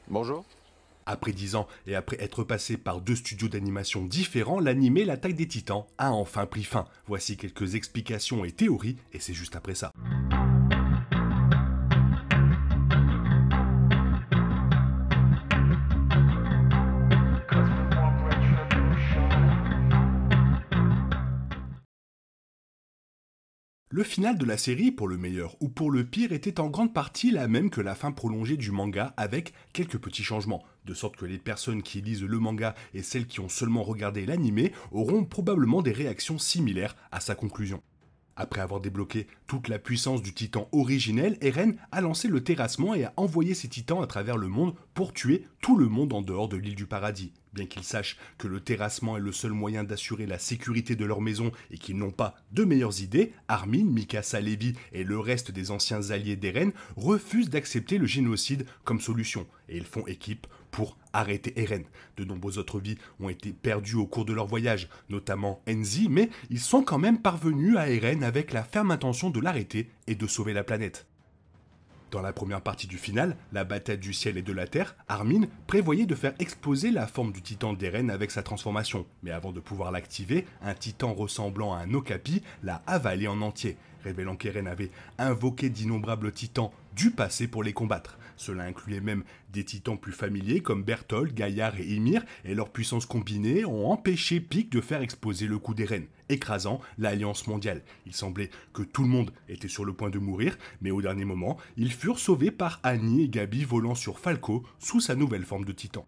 Bonjour. Après 10 ans et après être passé par deux studios d'animation différents, l'animé L'attaque des Titans a enfin pris fin. Voici quelques explications et théories, et c'est juste après ça. Le final de la série, pour le meilleur ou pour le pire, était en grande partie la même que la fin prolongée du manga, avec quelques petits changements, de sorte que les personnes qui lisent le manga et celles qui ont seulement regardé l'animé auront probablement des réactions similaires à sa conclusion. Après avoir débloqué toute la puissance du titan originel, Eren a lancé le terrassement et a envoyé ses titans à travers le monde pour tuer tout le monde en dehors de l'île du paradis. Bien qu'ils sachent que le terrassement est le seul moyen d'assurer la sécurité de leur maison et qu'ils n'ont pas de meilleures idées, Armin, Mikasa, Levi et le reste des anciens alliés d'Eren refusent d'accepter le génocide comme solution et ils font équipe pour arrêter Eren. De nombreuses autres vies ont été perdues au cours de leur voyage, notamment Enzi, mais ils sont quand même parvenus à Eren avec la ferme intention de l'arrêter et de sauver la planète. Dans la première partie du final, la bataille du ciel et de la terre, Armin prévoyait de faire exploser la forme du titan d'Eren avec sa transformation. Mais avant de pouvoir l'activer, un titan ressemblant à un okapi l'a avalé en entier, révélant qu'Eren avait invoqué d'innombrables titans du passé pour les combattre. Cela incluait même des titans plus familiers comme Bertholdt, Gaillard et Ymir, et leurs puissances combinées ont empêché Pieck de faire exploser le coup d'Eren, écrasant l'Alliance mondiale. Il semblait que tout le monde était sur le point de mourir, mais au dernier moment, ils furent sauvés par Annie et Gabi volant sur Falco sous sa nouvelle forme de titan.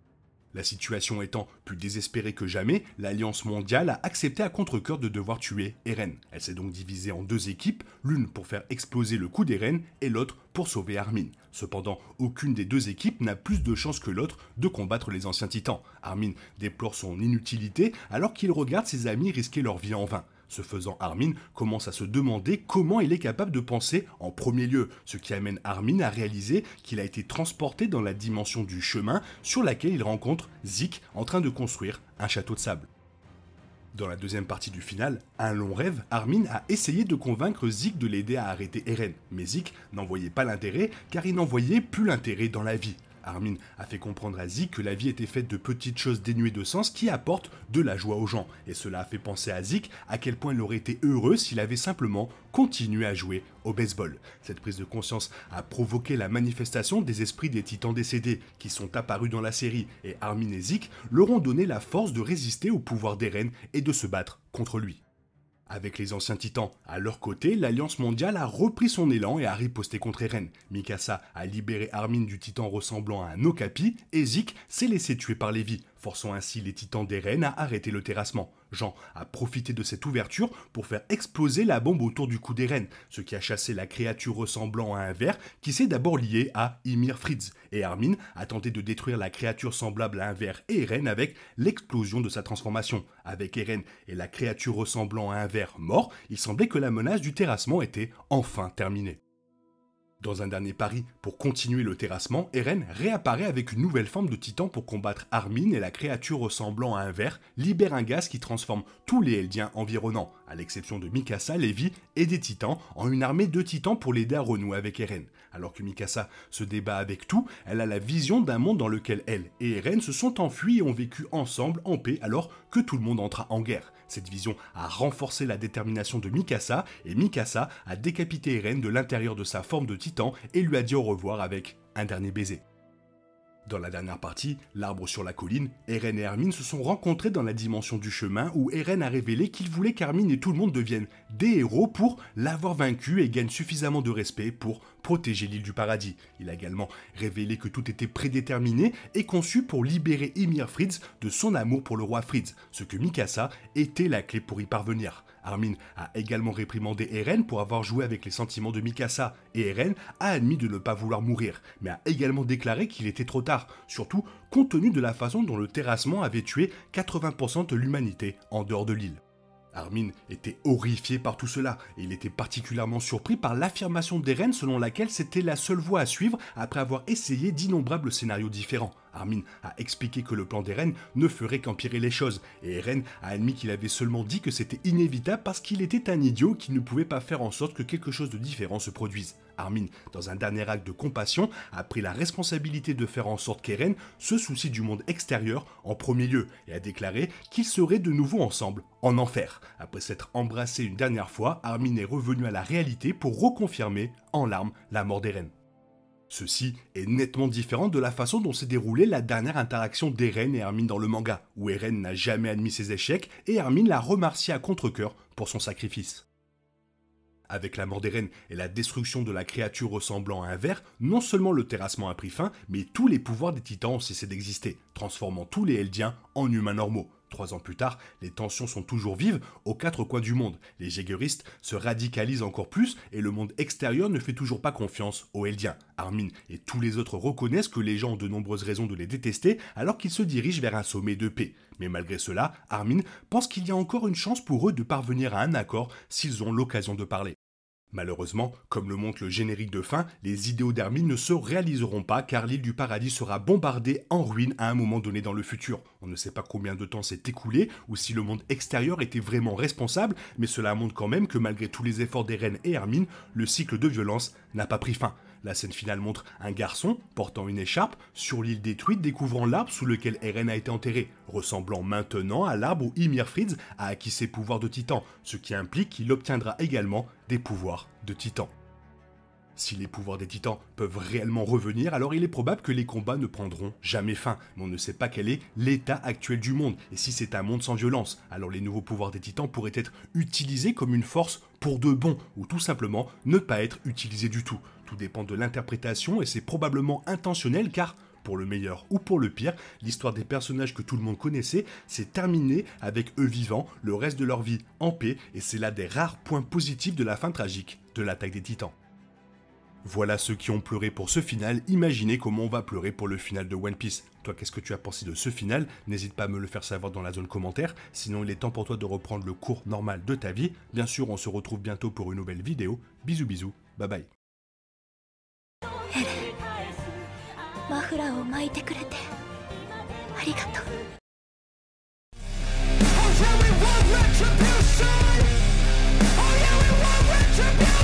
La situation étant plus désespérée que jamais, l'Alliance mondiale a accepté à contre-cœur de devoir tuer Eren. Elle s'est donc divisée en deux équipes, l'une pour faire exploser le coup d'Eren et l'autre pour sauver Armin. Cependant, aucune des deux équipes n'a plus de chance que l'autre de combattre les anciens titans. Armin déplore son inutilité alors qu'il regarde ses amis risquer leur vie en vain. Ce faisant, Armin commence à se demander comment il est capable de penser en premier lieu, ce qui amène Armin à réaliser qu'il a été transporté dans la dimension du chemin sur laquelle il rencontre Zeke en train de construire un château de sable. Dans la deuxième partie du final, un long rêve, Armin a essayé de convaincre Zeke de l'aider à arrêter Eren, mais Zeke n'en voyait pas l'intérêt car il n'en voyait plus l'intérêt dans la vie. Armin a fait comprendre à Zeke que la vie était faite de petites choses dénuées de sens qui apportent de la joie aux gens, et cela a fait penser à Zeke à quel point il aurait été heureux s'il avait simplement continué à jouer au baseball. Cette prise de conscience a provoqué la manifestation des esprits des titans décédés qui sont apparus dans la série, et Armin et Zeke leur ont donné la force de résister au pouvoir d'Eren et de se battre contre lui. Avec les anciens titans à leur côté, l'Alliance mondiale a repris son élan et a riposté contre Eren. Mikasa a libéré Armin du titan ressemblant à un okapi et Zeke s'est laissé tuer par Levi, forçant ainsi les titans d'Eren à arrêter le terrassement. Jean a profité de cette ouverture pour faire exploser la bombe autour du cou d'Eren, ce qui a chassé la créature ressemblant à un ver qui s'est d'abord lié à Ymir Fritz. Et Armin a tenté de détruire la créature semblable à un ver et Eren avec l'explosion de sa transformation. Avec Eren et la créature ressemblant à un ver mort, il semblait que la menace du terrassement était enfin terminée. Dans un dernier pari pour continuer le terrassement, Eren réapparaît avec une nouvelle forme de titan pour combattre Armin et la créature ressemblant à un ver libère un gaz qui transforme tous les Eldiens environnants, à l'exception de Mikasa, Levi et des titans, en une armée de titans pour l'aider à renouer avec Eren. Alors que Mikasa se débat avec tout, elle a la vision d'un monde dans lequel elle et Eren se sont enfuis et ont vécu ensemble en paix alors que tout le monde entra en guerre. Cette vision a renforcé la détermination de Mikasa et Mikasa a décapité Eren de l'intérieur de sa forme de titan et lui a dit au revoir avec un dernier baiser. Dans la dernière partie, l'arbre sur la colline, Eren et Armin se sont rencontrés dans la dimension du chemin où Eren a révélé qu'il voulait qu'Armin et tout le monde deviennent des héros pour l'avoir vaincu et gagnent suffisamment de respect pour protéger l'île du paradis. Il a également révélé que tout était prédéterminé et conçu pour libérer Ymir Fritz de son amour pour le roi Fritz, ce que Mikasa était la clé pour y parvenir. Armin a également réprimandé Eren pour avoir joué avec les sentiments de Mikasa, et Eren a admis de ne pas vouloir mourir, mais a également déclaré qu'il était trop tard, surtout compte tenu de la façon dont le terrassement avait tué 80% de l'humanité en dehors de l'île. Armin était horrifié par tout cela, et il était particulièrement surpris par l'affirmation d'Eren selon laquelle c'était la seule voie à suivre après avoir essayé d'innombrables scénarios différents. Armin a expliqué que le plan d'Eren ne ferait qu'empirer les choses, et Eren a admis qu'il avait seulement dit que c'était inévitable parce qu'il était un idiot qui ne pouvait pas faire en sorte que quelque chose de différent se produise. Armin, dans un dernier acte de compassion, a pris la responsabilité de faire en sorte qu'Eren se soucie du monde extérieur en premier lieu et a déclaré qu'ils seraient de nouveau ensemble en enfer. Après s'être embrassé une dernière fois, Armin est revenu à la réalité pour reconfirmer en larmes la mort d'Eren. Ceci est nettement différent de la façon dont s'est déroulée la dernière interaction d'Eren et Armin dans le manga, où Eren n'a jamais admis ses échecs et Armin l'a remercié à contre-cœur pour son sacrifice. Avec la mort d'Eren et la destruction de la créature ressemblant à un ver, non seulement le terrassement a pris fin, mais tous les pouvoirs des titans ont cessé d'exister, transformant tous les Eldiens en humains normaux. 3 ans plus tard, les tensions sont toujours vives aux 4 coins du monde. Les Jaegeristes se radicalisent encore plus et le monde extérieur ne fait toujours pas confiance aux Eldiens. Armin et tous les autres reconnaissent que les gens ont de nombreuses raisons de les détester alors qu'ils se dirigent vers un sommet de paix. Mais malgré cela, Armin pense qu'il y a encore une chance pour eux de parvenir à un accord s'ils ont l'occasion de parler. Malheureusement, comme le montre le générique de fin, les idéaux d'Armin ne se réaliseront pas car l'île du paradis sera bombardée en ruine à un moment donné dans le futur. On ne sait pas combien de temps s'est écoulé ou si le monde extérieur était vraiment responsable, mais cela montre quand même que malgré tous les efforts d'Eren et Armin, le cycle de violence n'a pas pris fin. La scène finale montre un garçon portant une écharpe sur l'île détruite découvrant l'arbre sous lequel Eren a été enterré, ressemblant maintenant à l'arbre où Ymir Fritz a acquis ses pouvoirs de titan, ce qui implique qu'il obtiendra également des pouvoirs de titan. Si les pouvoirs des titans peuvent réellement revenir, alors il est probable que les combats ne prendront jamais fin, mais on ne sait pas quel est l'état actuel du monde, et si c'est un monde sans violence, alors les nouveaux pouvoirs des titans pourraient être utilisés comme une force pour de bon, ou tout simplement ne pas être utilisés du tout. Tout dépend de l'interprétation et c'est probablement intentionnel car, pour le meilleur ou pour le pire, l'histoire des personnages que tout le monde connaissait s'est terminée avec eux vivants, le reste de leur vie en paix, et c'est l'un des rares points positifs de la fin tragique de l'attaque des titans. Voilà ceux qui ont pleuré pour ce final, imaginez comment on va pleurer pour le final de One Piece. Toi, qu'est-ce que tu as pensé de ce final? N'hésite pas à me le faire savoir dans la zone commentaire, sinon il est temps pour toi de reprendre le cours normal de ta vie. Bien sûr, on se retrouve bientôt pour une nouvelle vidéo. Bisous bisous, bye bye. マフラーを巻いてくれてありがとう。Oh yeah, we want retribution. Oh yeah, we want retribution.